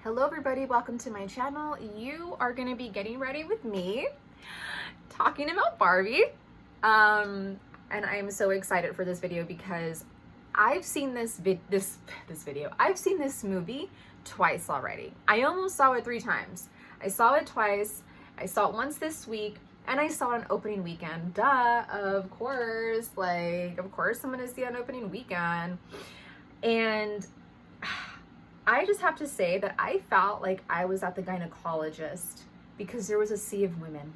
Hello everybody, welcome to my channel. You are going to be getting ready with me talking about Barbie. And I'm so excited for this video because I've seen this movie twice already. I almost saw it 3 times. I saw it twice. I saw it once this week and I saw it on opening weekend. Duh, of course. Of course I'm going to see it on opening weekend. And I just have to say that I felt like I was at the gynecologist because there was a sea of women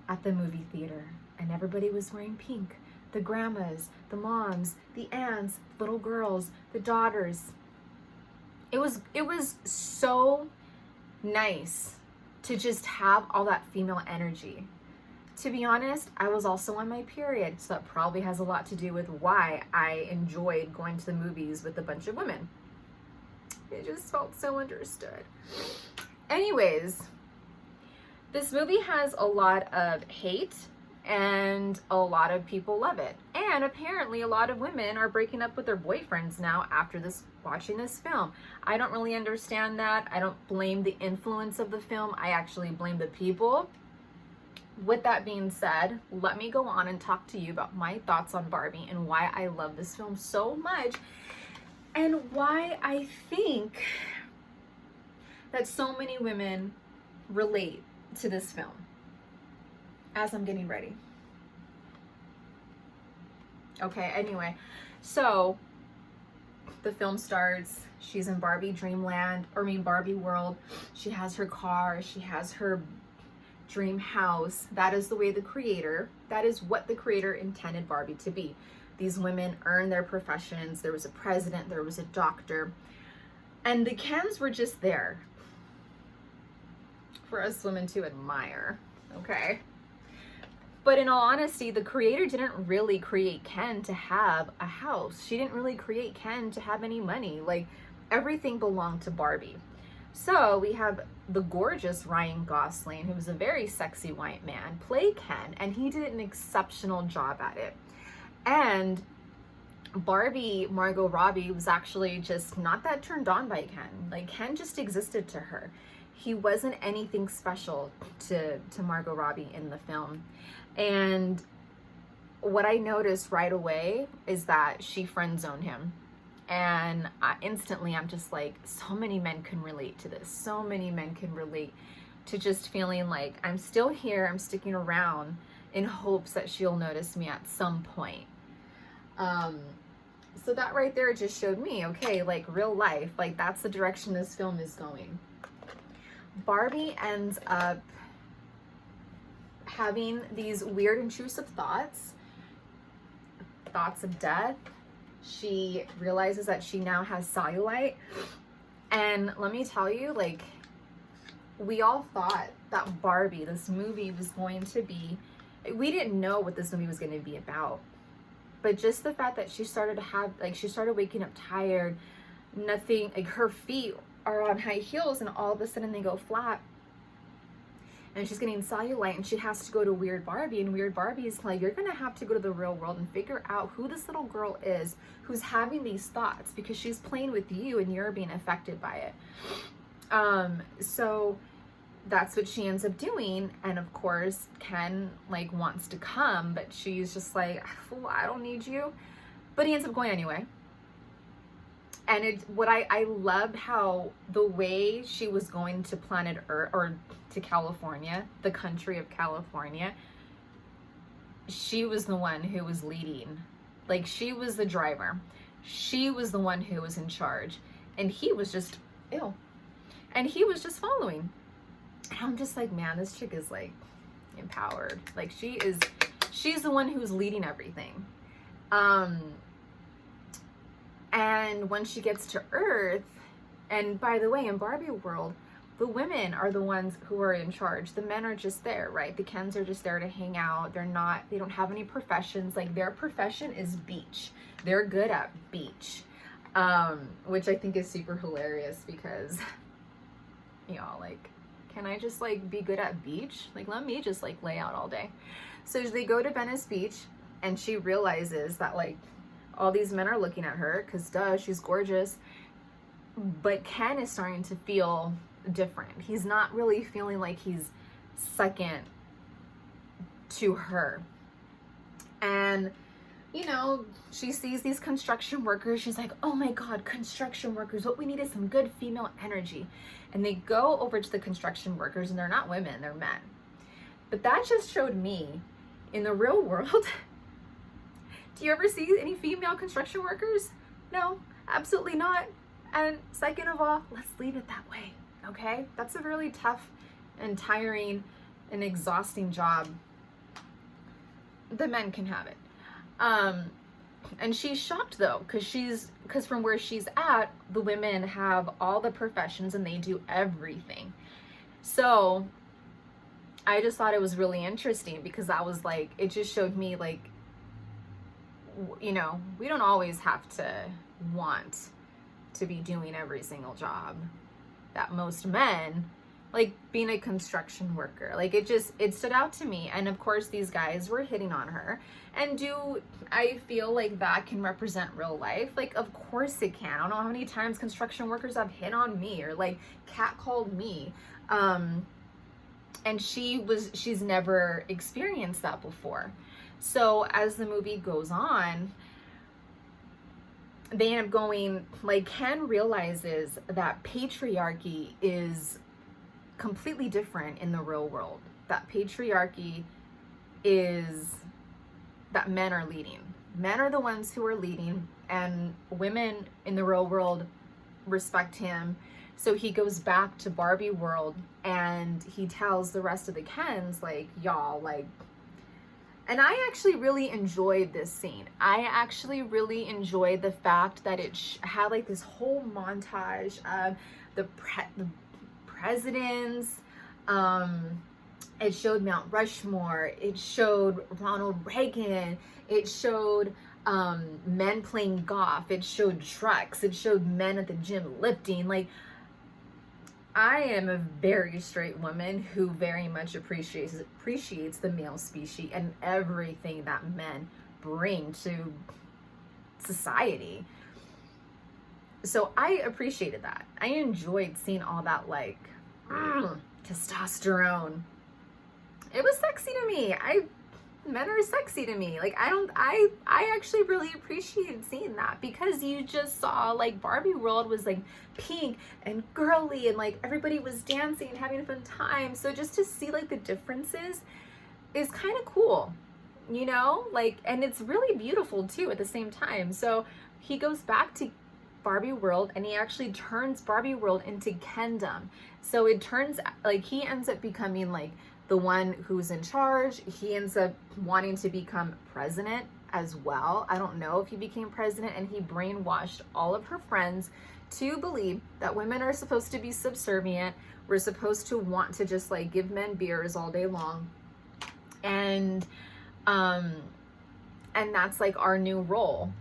at the movie theater and everybody was wearing pink. The grandmas, the moms, the aunts, little girls, the daughters. It was so nice to just have all that female energy. To be honest, I was also on my period, so that probably has a lot to do with why I enjoyed going to the movies with a bunch of women. It just felt so understood. Anyways, this movie has a lot of hate and a lot of people love it. And apparently a lot of women are breaking up with their boyfriends now after watching this film. I don't really understand that. I don't blame the influence of the film. I actually blame the people. With that being said, let me go on and talk to you about my thoughts on Barbie and why I love this film so much. And why I think that so many women relate to this film as I'm getting ready. Okay, anyway, so the film starts. She's in Barbie Barbie world. She has her car, she has her dream house. That is what the creator intended Barbie to be. These women earn their professions. There was a president, there was a doctor, and the Kens were just there for us women to admire, okay? But in all honesty, the creator didn't really create Ken to have a house. She didn't really create Ken to have any money. Like, everything belonged to Barbie. So we have the gorgeous Ryan Gosling, who was a very sexy white man, play Ken, and he did an exceptional job at it. And Barbie, Margot Robbie, was actually just not that turned on by Ken. Like, Ken just existed to her. He wasn't anything special to Margot Robbie in the film. And what I noticed right away is that she friend-zoned him. And instantly I'm just like, so many men can relate to this. So many men can relate to just feeling like I'm still here, I'm sticking around in hopes that she'll notice me at some point. So that right there just showed me, okay, like real life, like that's the direction this film is going. Barbie ends up having these weird intrusive thoughts of death. She realizes that she now has cellulite. And let me tell you, like, we all thought that Barbie, this movie, was going to be, we didn't know what this movie was going to be about. But just the fact that she started waking up tired, nothing, like her feet are on high heels and all of a sudden they go flat. And she's getting cellulite and she has to go to Weird Barbie. And Weird Barbie is like, you're going to have to go to the real world and figure out who this little girl is who's having these thoughts, because she's playing with you and you're being affected by it. So that's what she ends up doing. And of course, Ken like wants to come, but she's just like, well, I don't need you. But he ends up going anyway. And I loved how the way she was going to planet Earth, or to California, the country of California, she was the one who was leading. Like, she was the driver. She was the one who was in charge. And he was just, and he was just following. And I'm just like, man, this chick is like empowered. Like, she's the one who's leading everything. And when she gets to Earth, and by the way, in Barbie world, the women are the ones who are in charge. The men are just there, right? The Kens are just there to hang out. They don't have any professions. Like, their profession is beach. They're good at beach, which I think is super hilarious because, like, can I just like be good at beach? Like, let me just like lay out all day. So they go to Venice Beach and she realizes that like all these men are looking at her because duh, she's gorgeous. But Ken is starting to feel different. He's not really feeling like he's second to her. And, you know, she sees these construction workers. She's like, oh my God, construction workers. What we need is some good female energy. And they go over to the construction workers, and they're not women, they're men. But that just showed me, in the real world, do you ever see any female construction workers? No, absolutely not. And second of all, let's leave it that way, okay? That's a really tough and tiring and exhausting job. The men can have it. And she's shocked though, because from where she's at, the women have all the professions and they do everything. So I just thought it was really interesting, because I was like, it just showed me like, you know, we don't always have to want to be doing every single job that most men, like being a construction worker, like it stood out to me. And of course these guys were hitting on her. And do I feel like that can represent real life? Like, of course it can. I don't know how many times construction workers have hit on me or like catcalled me. And she's never experienced that before. So as the movie goes on, they end up going, like, Ken realizes that patriarchy is completely different in the real world. That patriarchy is that men are leading. Men are the ones who are leading, and women in the real world respect him. So he goes back to Barbie world and he tells the rest of the Kens, like, y'all, like, and I actually really enjoyed this scene. I actually really enjoyed the fact that it had like this whole montage of the presidents. It showed Mount Rushmore. It showed Ronald Reagan. It showed men playing golf. It showed trucks. It showed men at the gym lifting. Like, I am a very straight woman who very much appreciates the male species and everything that men bring to society. So I appreciated that. I enjoyed seeing all that, like, testosterone. It was sexy to me. Men are sexy to me. Like, I actually really appreciated seeing that, because you just saw, like, Barbie world was like pink and girly and like everybody was dancing and having a fun time. So just to see like the differences is kind of cool, you know, like, and it's really beautiful too at the same time. So he goes back to Barbie world and he actually turns Barbie world into Kendom. So it turns, like, he ends up becoming like the one who's in charge. He ends up wanting to become president as well. I don't know if he became president, and he brainwashed all of her friends to believe that women are supposed to be subservient. We're supposed to want to just like give men beers all day long. And that's like our new role.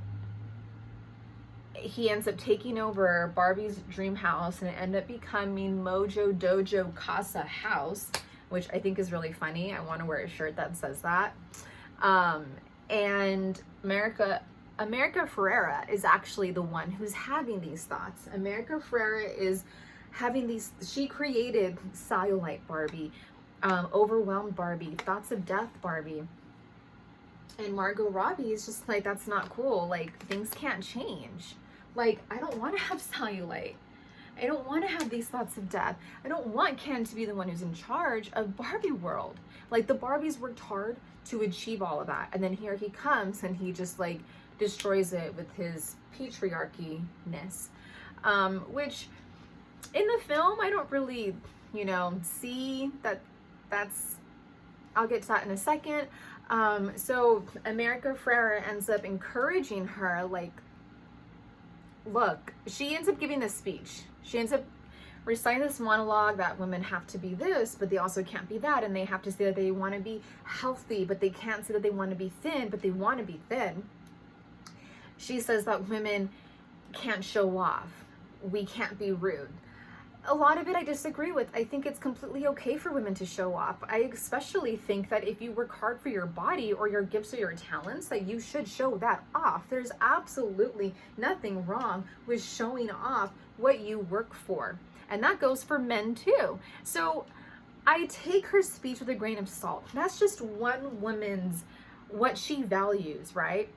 He ends up taking over Barbie's dream house, and it ended up becoming Mojo Dojo Casa House, which I think is really funny. I want to wear a shirt that says that. And America Ferrera is actually the one who's having these thoughts. America Ferrera is having these, she created Cellulite Barbie, Overwhelmed Barbie, Thoughts of Death Barbie. And Margot Robbie is just like, that's not cool. Like, things can't change. Like, I don't want to have cellulite. I don't want to have these thoughts of death. I don't want Ken to be the one who's in charge of Barbie world. Like, the Barbies worked hard to achieve all of that. And then here he comes and he just like destroys it with his patriarchy-ness. Which in the film, I don't really, you know, see that's, I'll get to that in a second. So America Ferrera ends up encouraging her, like, look, she ends up giving this speech. She ends up reciting this monologue that women have to be this, but they also can't be that. And they have to say that they want to be healthy, but they can't say that they want to be thin, but they want to be thin. She says that women can't show off. We can't be rude. a lot of it I disagree with. I think it's completely okay for women to show off. I especially think that if you work hard for your body or your gifts or your talents, that you should show that off. There's absolutely nothing wrong with showing off what you work for. And that goes for men too. So I take her speech with a grain of salt. That's just one woman's, what she values, right?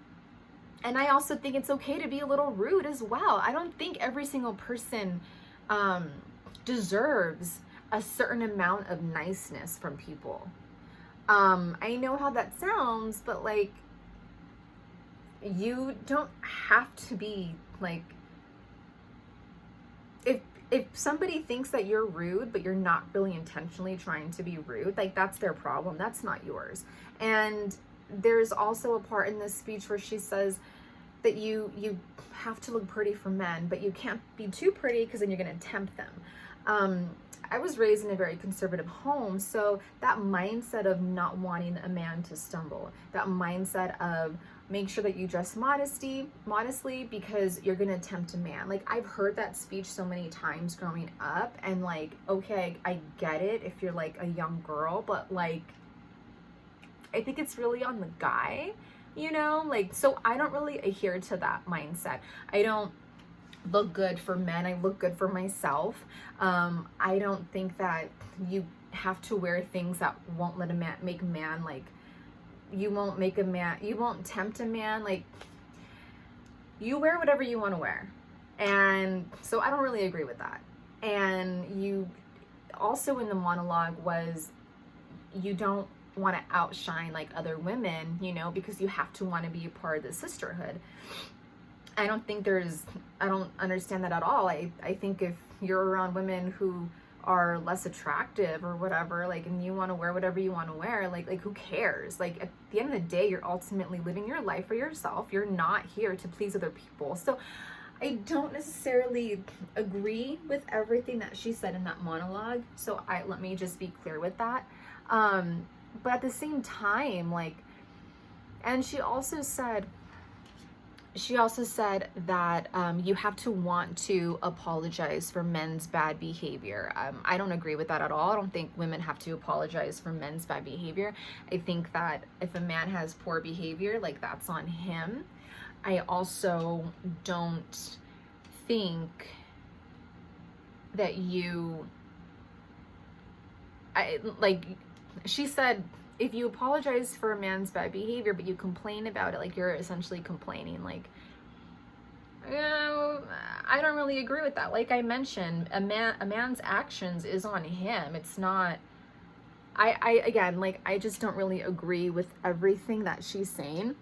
And I also think it's okay to be a little rude as well. I don't think every single person deserves a certain amount of niceness from people. I know how that sounds, but like, you don't have to be like, if somebody thinks that you're rude, but you're not really intentionally trying to be rude, like that's their problem. That's not yours. And there's also a part in this speech where she says that you have to look pretty for men, but you can't be too pretty because then you're going to tempt them. I was raised in a very conservative home, so that mindset of not wanting a man to stumble, that mindset of make sure that you dress modestly because you're gonna tempt a man. Like, I've heard that speech so many times growing up, and like, okay, I get it if you're like a young girl, but like, I think it's really on the guy, you know? Like, so I don't really adhere to that mindset. I don't look good for men, I look good for myself. I don't think that you have to wear things that won't let a man make a man like, you won't tempt a man. Like, you wear whatever you want to wear. And so I don't really agree with that. And you also, in the monologue, was you don't want to outshine like other women, you know, because you have to want to be a part of the sisterhood. I don't understand that at all. I think if you're around women who are less attractive or whatever, like, and you want to wear whatever you want to wear, like who cares? Like, at the end of the day, you're ultimately living your life for yourself. You're not here to please other people. So I don't necessarily agree with everything that she said in that monologue. So let me just be clear with that. But at the same time, like, and she also said that you have to want to apologize for men's bad behavior. I don't agree with that at all. I don't think women have to apologize for men's bad behavior. I think that if a man has poor behavior, like, that's on him. I also don't think that she said, if you apologize for a man's bad behavior, but you complain about it, like, you're essentially complaining. Like, I don't really agree with that. Like I mentioned, a man's actions is on him. It's not, again, like, I just don't really agree with everything that she's saying.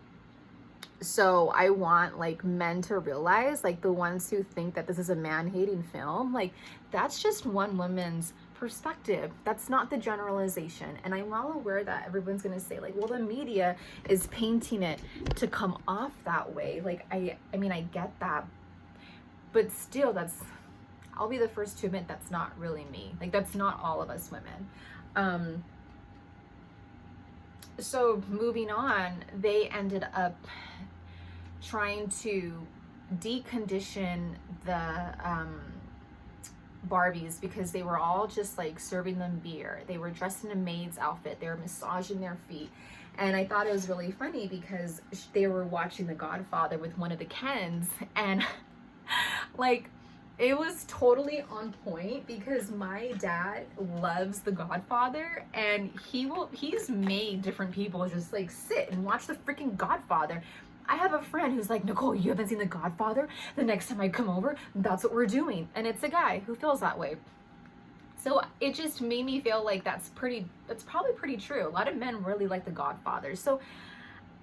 So I want, like, men to realize, like, the ones who think that this is a man-hating film, like, that's just one woman's perspective. That's not the generalization. And I'm well aware that everyone's gonna say, like, well, the media is painting it to come off that way. Like, I mean, I get that, but still, I'll be the first to admit that's not really me. Like, that's not all of us women. So moving on, they ended up trying to decondition the Barbies because they were all just like serving them beer. They were dressed in a maid's outfit. They were massaging their feet. And I thought it was really funny because they were watching The Godfather with one of the Kens, and like, it was totally on point because my dad loves The Godfather, and he's made different people just like sit and watch the freaking Godfather. I have a friend who's like, Nicole, you haven't seen The Godfather? The next time I come over, that's what we're doing. And it's a guy who feels that way. So it just made me feel like that's probably pretty true. A lot of men really like The Godfather. So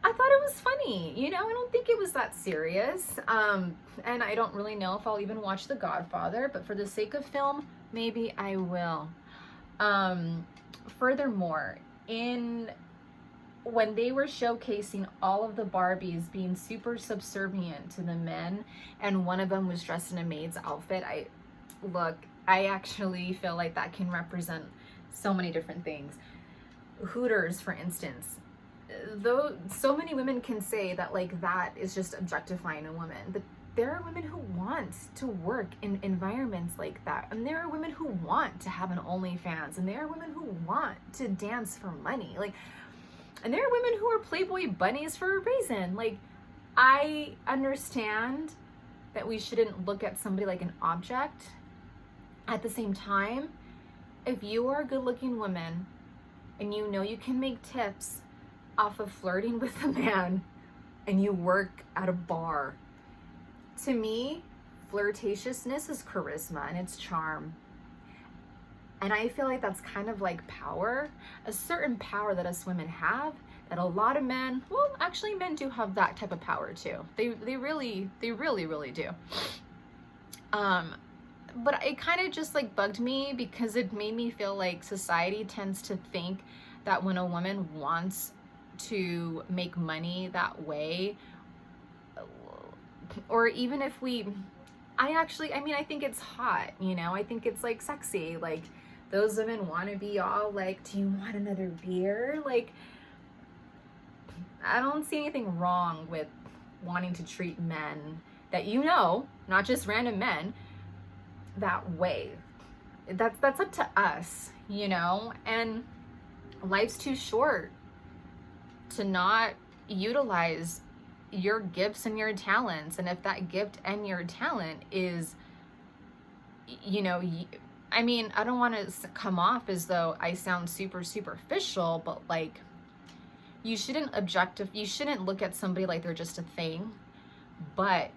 I thought it was funny, you know. I don't think it was that serious. And I don't really know if I'll even watch The Godfather, but for the sake of film, maybe I will. Furthermore, when they were showcasing all of the Barbies being super subservient to the men, and one of them was dressed in a maid's outfit, I actually feel like that can represent so many different things. Hooters, for instance, though so many women can say that, like, that is just objectifying a woman, but there are women who want to work in environments like that. And there are women who want to have an OnlyFans. And there are women who want to dance for money. Like, and there are women who are Playboy bunnies for a reason. Like, I understand that we shouldn't look at somebody like an object. At the same time, if you are a good-looking woman and you know you can make tips off of flirting with a man and you work at a bar, to me, flirtatiousness is charisma and it's charm. And I feel like that's kind of like power, a certain power that us women have that a lot of men, well, actually men do have that type of power too. They really do. But it kind of just like bugged me because it made me feel like society tends to think that when a woman wants to make money that way, or even if I think it's hot, you know, I think it's like sexy. Like, those women want to be all like, do you want another beer? Like, I don't see anything wrong with wanting to treat men that, you know, not just random men, that way. That's up to us, you know, and life's too short to not utilize your gifts and your talents. And if that gift and your talent is, you know, I mean, I don't want to come off as though I sound super superficial, but like, you shouldn't look at somebody like they're just a thing. But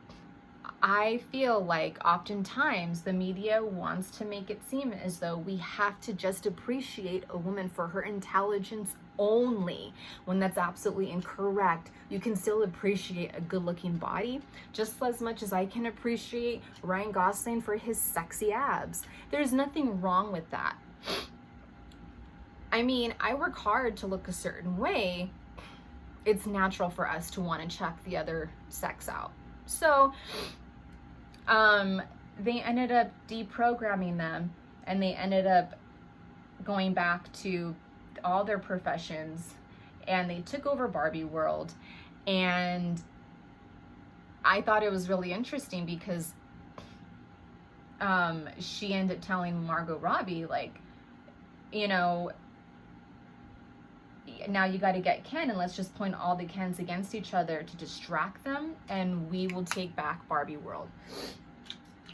I feel like oftentimes the media wants to make it seem as though we have to just appreciate a woman for her intelligence only, when that's absolutely incorrect. You can still appreciate a good-looking body just as much as I can appreciate Ryan Gosling for his sexy abs. There's nothing wrong with that. I mean, I work hard to look a certain way. It's natural for us to want to check the other sex out. So they ended up deprogramming them, and they ended up going back to all their professions, and they took over Barbie world. And I thought it was really interesting because she ended up telling Margot Robbie, like, you know, now you got to get Ken, and let's just point all the Kens against each other to distract them, and we will take back Barbie world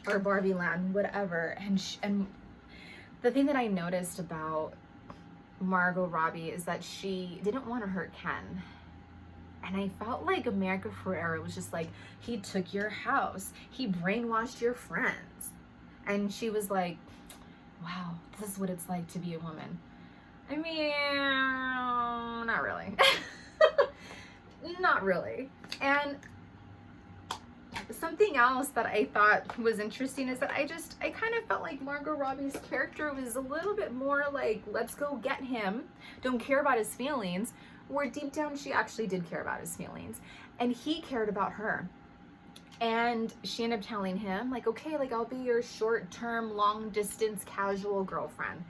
or Barbie land, whatever. And the thing that I noticed about Margot Robbie is that she didn't want to hurt Ken. And I felt like America Ferrera was just like, he took your house, he brainwashed your friends. And she was like, wow, this is what it's like to be a woman. I mean, not really. Not really. And something else that I thought was interesting is that I kind of felt like Margot Robbie's character was a little bit more like, let's go get him, don't care about his feelings, where deep down she actually did care about his feelings, and he cared about her. And she ended up telling him, like, okay, like, I'll be your short-term, long-distance, casual girlfriend.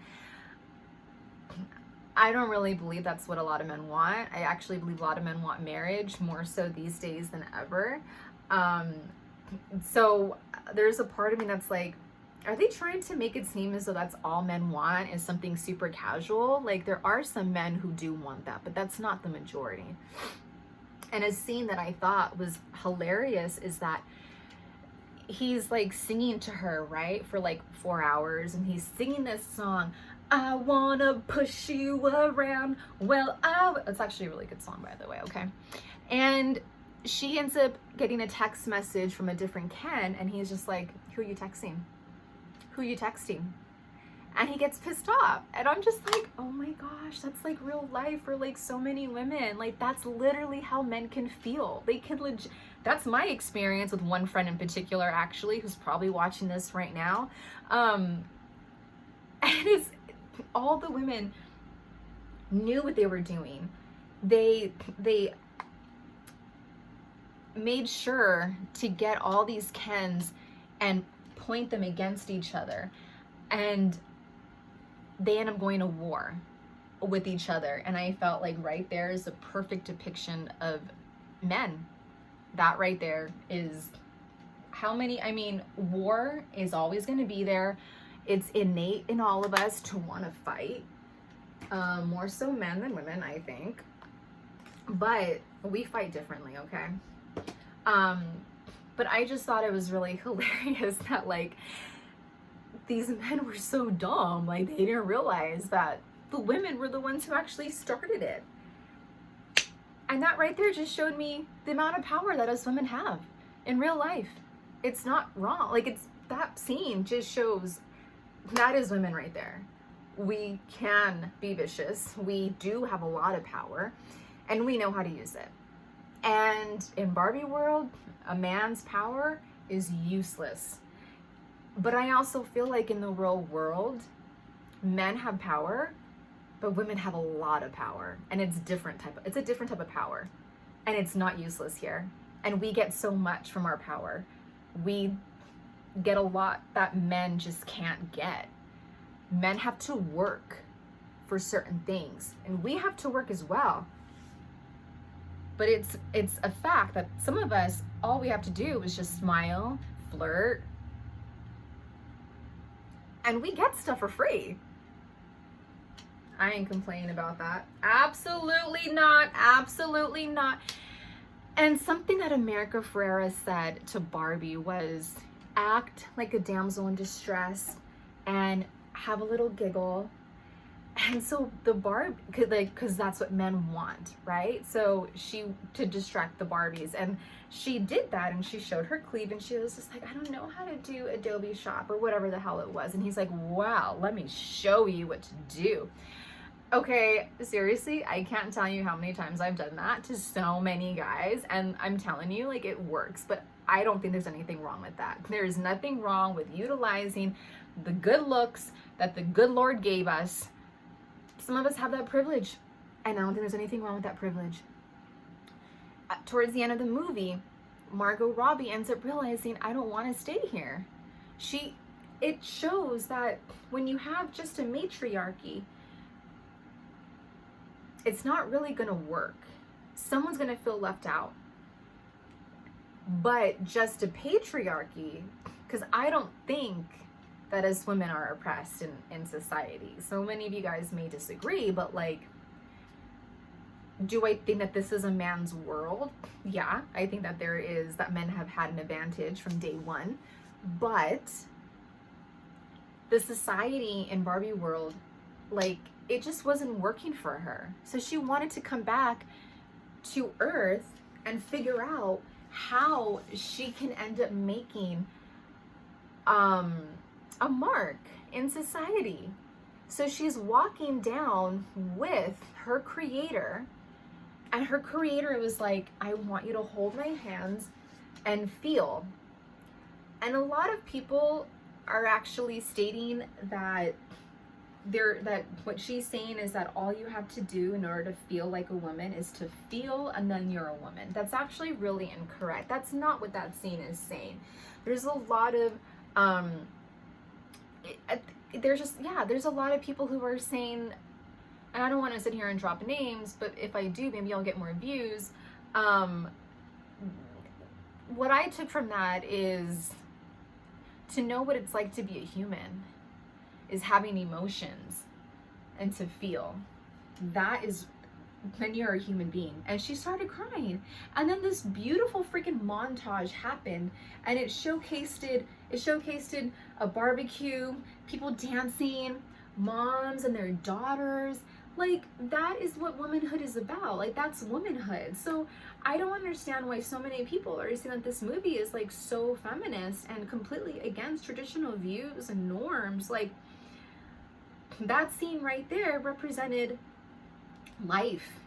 I don't really believe that's what a lot of men want. I actually believe a lot of men want marriage, more so these days than ever. So there's a part of me that's like, are they trying to make it seem as though that's all men want, is something super casual? Like, there are some men who do want that, but that's not the majority. And a scene that I thought was hilarious is that he's like singing to her, right, for like 4 hours, and he's singing this song, I wanna push you around. Well, it's actually a really good song, by the way, okay? And she ends up getting a text message from a different Ken, and he's just like, who are you texting? Who are you texting? And he gets pissed off. And I'm just like, oh my gosh, that's like real life for like so many women. Like, that's literally how men can feel. They can that's my experience with one friend in particular, actually, who's probably watching this right now. And it's all the women knew what they were doing. They made sure to get all these Kens and point them against each other, and they end up going to war with each other. And I felt like right there is a perfect depiction of men. That right there is I mean, war is always going to be there. It's innate in all of us to want to fight. More so men than women, I think. But we fight differently, okay? But I just thought it was really hilarious that, like, these men were so dumb. Like, they didn't realize that the women were the ones who actually started it. And that right there just showed me the amount of power that us women have in real life. It's not wrong. Like, it's, that scene just shows that is women right there. We can be vicious. We do have a lot of power, and we know how to use it. And in Barbie world, a man's power is useless. But I also feel like in the real world, men have power, but women have a lot of power, and it's a different type of power, and it's not useless here. And we get so much from our power. We get a lot that men just can't get. Men have to work for certain things, and we have to work as well. But it's a fact that some of us, all we have to do is just smile, flirt, and we get stuff for free. I ain't complaining about that. Absolutely not. Absolutely not. And something that America Ferrera said to Barbie was, act like a damsel in distress and have a little giggle. And so the Barbie, because that's what men want, right? So to distract the Barbies, and she did that, and she showed her cleave, and she was just like, I don't know how to do Adobe Shop or whatever the hell it was. And he's like, wow, let me show you what to do. Okay, seriously, I can't tell you how many times I've done that to so many guys, and I'm telling you, like, it works. But I don't think there's anything wrong with that. There's nothing wrong with utilizing the good looks that the good Lord gave us. Some of us have that privilege, and I don't think there's anything wrong with that privilege. Towards the end of the movie, Margot Robbie ends up realizing, I don't want to stay here. It shows that when you have just a matriarchy, it's not really going to work. Someone's going to feel left out. But just a patriarchy, because I don't think that as women are oppressed in society. So many of you guys may disagree, but like, do I think that this is a man's world? Yeah, I think that that men have had an advantage from day one, but the society in Barbie world, like, it just wasn't working for her. So she wanted to come back to Earth and figure out how she can end up making a mark in society. So she's walking down with her creator, and her creator was like, I want you to hold my hands and feel. And a lot of people are actually stating that what she's saying is that all you have to do in order to feel like a woman is to feel, and then you're a woman. That's actually really incorrect. That's not what that scene is saying. There's a lot of there's a lot of people who are saying, and I don't want to sit here and drop names, but if I do, maybe I'll get more views. What I took from that is to know what it's like to be a human, is having emotions and to feel. That is when you're a human being. And she started crying, and then this beautiful freaking montage happened, and it showcased a barbecue, people dancing, moms and their daughters. Like, that is what womanhood is about. Like, that's womanhood. So I don't understand why so many people are saying that this movie is like so feminist and completely against traditional views and norms. Like, that scene right there represented life,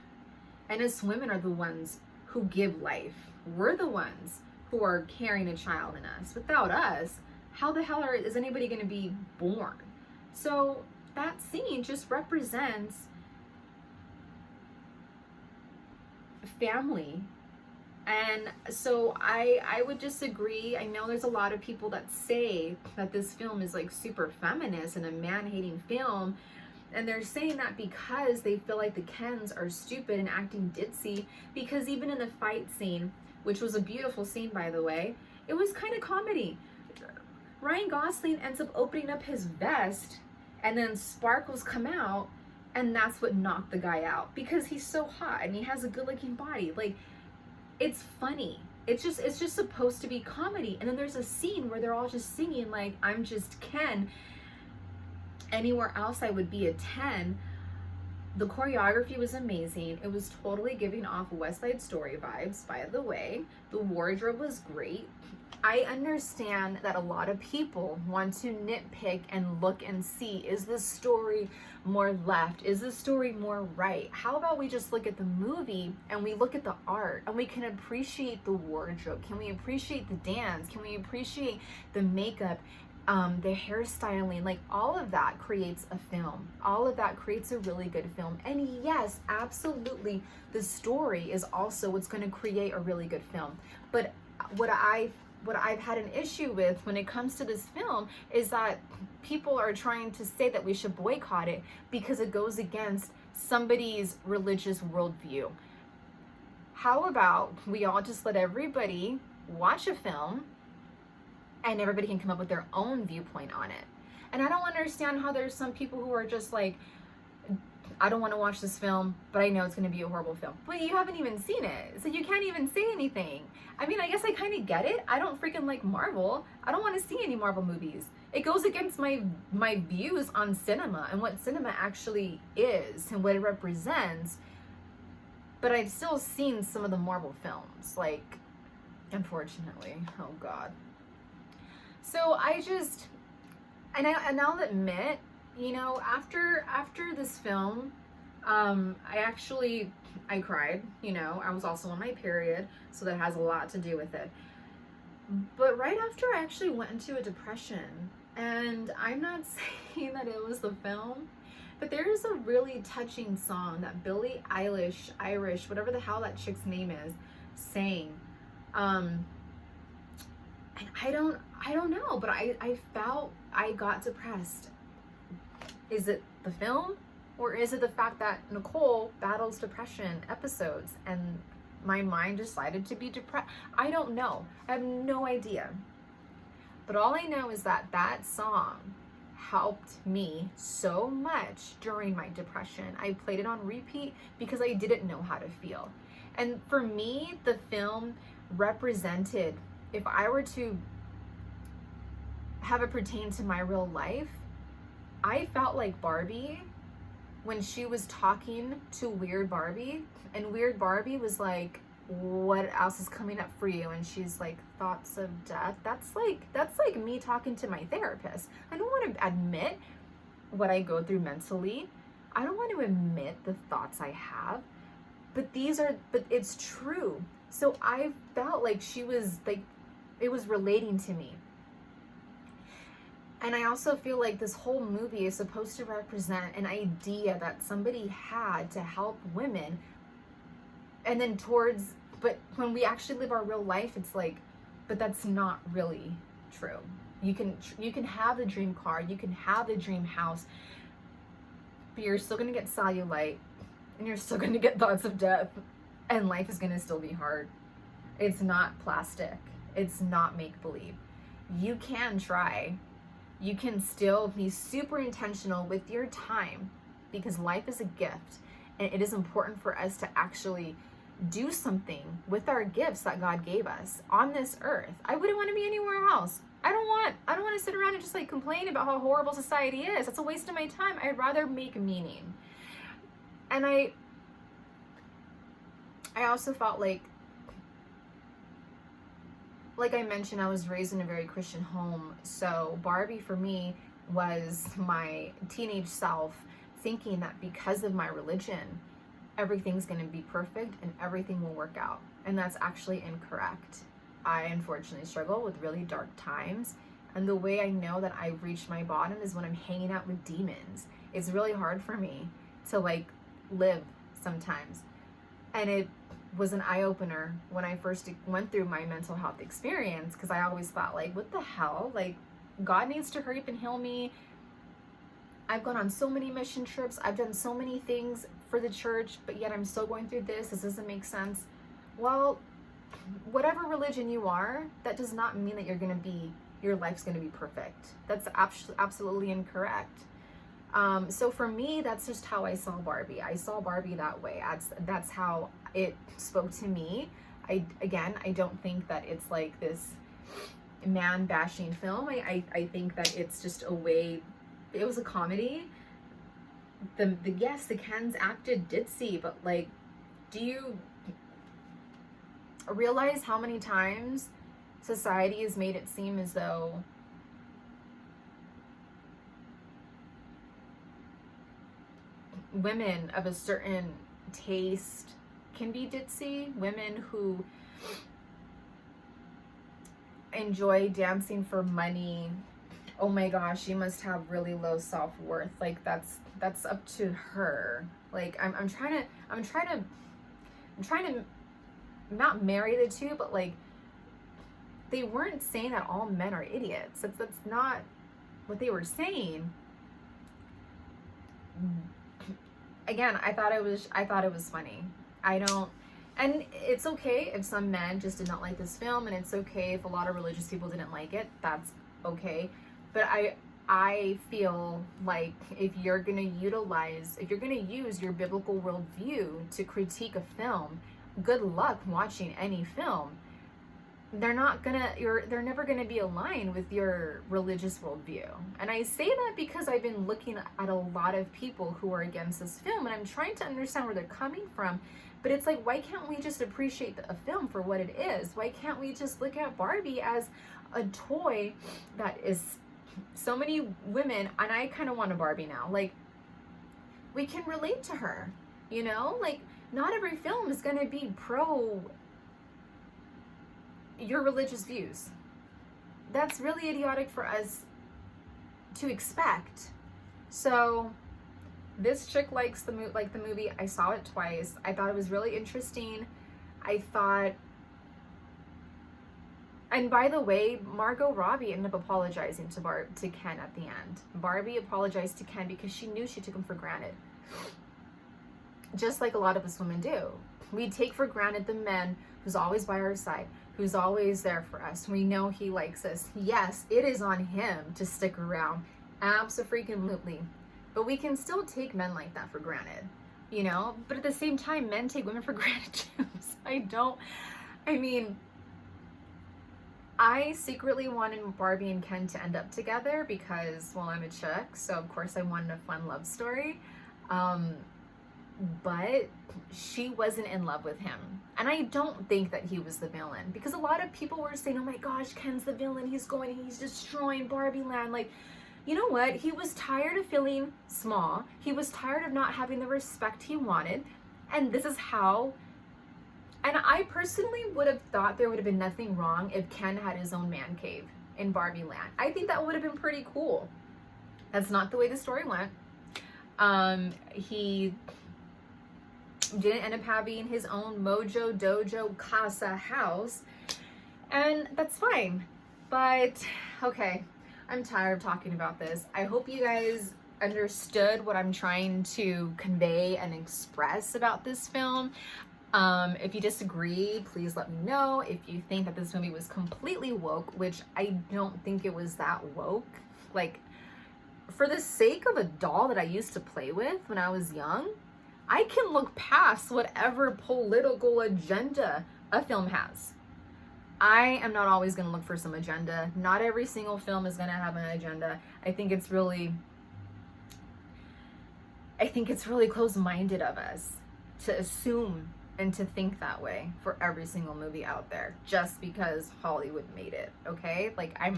and us women are the ones who give life. We're the ones who are carrying a child in us. Without us, how the hell is anybody going to be born? So that scene just represents family. And so I would disagree. I know there's a lot of people that say that this film is like super feminist and a man-hating film, and they're saying that because they feel like the Kens are stupid and acting ditzy, because even in the fight scene, which was a beautiful scene, by the way, It was kind of comedy. Ryan Gosling ends up opening up his vest and then sparkles come out, and that's what knocked the guy out because he's so hot and he has a good looking body. Like, it's funny. It's just supposed to be comedy. And then there's a scene where they're all just singing like I'm just Ken. Anywhere else I would be a 10. The choreography was amazing. It was totally giving off West Side Story vibes, by the way. The wardrobe was great. I understand that a lot of people want to nitpick and look and see, is the story more left? Is the story more right? How about we just look at the movie and we look at the art and we can appreciate the wardrobe? Can we appreciate the dance? Can we appreciate the makeup? The hairstyling, like all of that creates a film. All of that creates a really good film. And yes, absolutely, the story is also what's going to create a really good film. But what I've had an issue with when it comes to this film is that people are trying to say that we should boycott it because it goes against somebody's religious worldview. How about we all just let everybody watch a film and everybody can come up with their own viewpoint on it? And I don't understand how there's some people who are just like, I don't want to watch this film, but I know it's going to be a horrible film. But you haven't even seen it, so you can't even say anything. I mean, I guess I kind of get it. I don't freaking like Marvel. I don't want to see any Marvel movies. It goes against my views on cinema and what cinema actually is and what it represents. But I've still seen some of the Marvel films, like, unfortunately. Oh God. So I just, and I'll admit, you know, after this film, I cried, you know. I was also on my period, so that has a lot to do with it. But right after, I actually went into a depression, and I'm not saying that it was the film, but there's a really touching song that Billie Eilish, Irish, whatever the hell that chick's name is, sang. And I don't know, but I felt I got depressed. Is it the film, or is it the fact that Nicole battles depression episodes and my mind decided to be depressed? I don't know. I have no idea. But all I know is that that song helped me so much during my depression. I played it on repeat because I didn't know how to feel. And for me, the film represented, if I were to have it pertain to my real life, I felt like Barbie when she was talking to Weird Barbie, and Weird Barbie was like, what else is coming up for you? And she's like, thoughts of death. That's like me talking to my therapist. I don't want to admit what I go through mentally. I don't want to admit the thoughts I have, but it's true. So I felt like she was like, it was relating to me. And I also feel like this whole movie is supposed to represent an idea that somebody had to help women. And then but when we actually live our real life, it's like, but that's not really true. You can have the dream car, you can have the dream house, but you're still going to get cellulite, and you're still going to get thoughts of death, and life is going to still be hard. It's not plastic. It's not make-believe. You can try. You can still be super intentional with your time, because life is a gift, and it is important for us to actually do something with our gifts that God gave us on this earth. I wouldn't want to be anywhere else. I don't want to sit around and just like complain about how horrible society is. That's a waste of my time. I'd rather make meaning. And I also felt like I mentioned, I was raised in a very Christian home. So Barbie for me was my teenage self thinking that because of my religion, everything's going to be perfect and everything will work out. And that's actually incorrect. I unfortunately struggle with really dark times. And the way I know that I've reached my bottom is when I'm hanging out with demons. It's really hard for me to like live sometimes. And it was an eye-opener when I first went through my mental health experience, because I always thought like, what the hell? Like, God needs to hurry up and heal me. I've gone on so many mission trips. I've done so many things for the church, but yet I'm still going through this. This doesn't make sense. Well, whatever religion you are, that does not mean that your life's gonna be perfect. That's absolutely incorrect. So for me, that's just how I saw Barbie. I saw Barbie that way. That's how it spoke to me. I don't think that it's like this man bashing film. I think that it's just a way, it was a comedy. Yes, the Kens acted ditzy, but like, do you realize how many times society has made it seem as though women of a certain taste can be ditzy? Women who enjoy dancing for money, oh my gosh, she must have really low self-worth. Like, that's up to her. Like, I'm trying to not marry the two, but like, they weren't saying that all men are idiots. That's not what they were saying. Again, I thought it was funny. And it's okay if some men just did not like this film, and it's okay if a lot of religious people didn't like it. That's okay. But I feel like if you're gonna use your biblical worldview to critique a film, good luck watching any film. They're never gonna be aligned with your religious worldview. And I say that because I've been looking at a lot of people who are against this film, and I'm trying to understand where they're coming from. But it's like, why can't we just appreciate a film for what it is? Why can't we just look at Barbie as a toy that is so many women, and I kind of want a Barbie now, like, we can relate to her, you know? Like, not every film is going to be pro your religious views. That's really idiotic for us to expect. So this chick likes the movie. I saw it twice. I thought it was really interesting. And by the way, Margot Robbie ended up apologizing to Ken at the end. Barbie apologized to Ken because she knew she took him for granted. Just like a lot of us women do. We take for granted the man who's always by our side, who's always there for us. We know he likes us. Yes, it is on him to stick around. Abso-freaking-lutely. But we can still take men like that for granted, you know? But at the same time, men take women for granted too. So I secretly wanted Barbie and Ken to end up together because, well, I'm a chick, so of course I wanted a fun love story. But she wasn't in love with him. And I don't think that he was the villain, because a lot of people were saying, oh my gosh, Ken's the villain. He's destroying Barbie land. Like, you know what? He was tired of feeling small. He was tired of not having the respect he wanted. And this is how. And I personally would have thought there would have been nothing wrong if Ken had his own man cave in Barbie land. I think that would have been pretty cool. That's not the way the story went. He didn't end up having his own mojo, dojo, casa house. And that's fine. But, okay. I'm tired of talking about this. I hope you guys understood what I'm trying to convey and express about this film. If you disagree, please let me know. If you think that this movie was completely woke, which I don't think it was that woke. Like, for the sake of a doll that I used to play with when I was young, I can look past whatever political agenda a film has. I am not always going to look for some agenda. Not every single film is going to have an agenda. I think it's really close-minded of us to assume and to think that way for every single movie out there just because Hollywood made it, okay? Like, I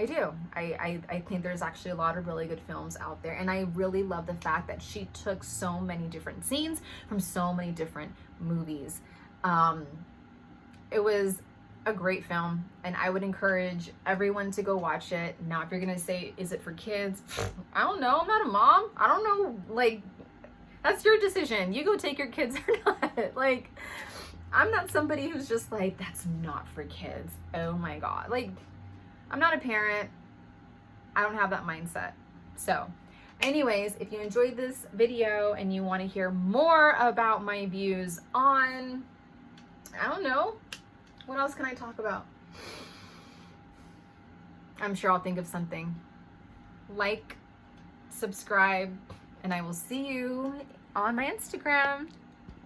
do. I think there's actually a lot of really good films out there, and I really love the fact that she took so many different scenes from so many different movies. It was a great film, and I would encourage everyone to go watch it. Now, if you're gonna say, is it for kids? I don't know. I'm not a mom. I don't know. Like, that's your decision. You go take your kids or not. Like, I'm not somebody who's just like, that's not for kids. Oh my God. Like, I'm not a parent. I don't have that mindset. So, anyways, if you enjoyed this video and you want to hear more about my views on I don't know. What else can I talk about? I'm sure I'll think of something. Like, subscribe, and I will see you on my Instagram.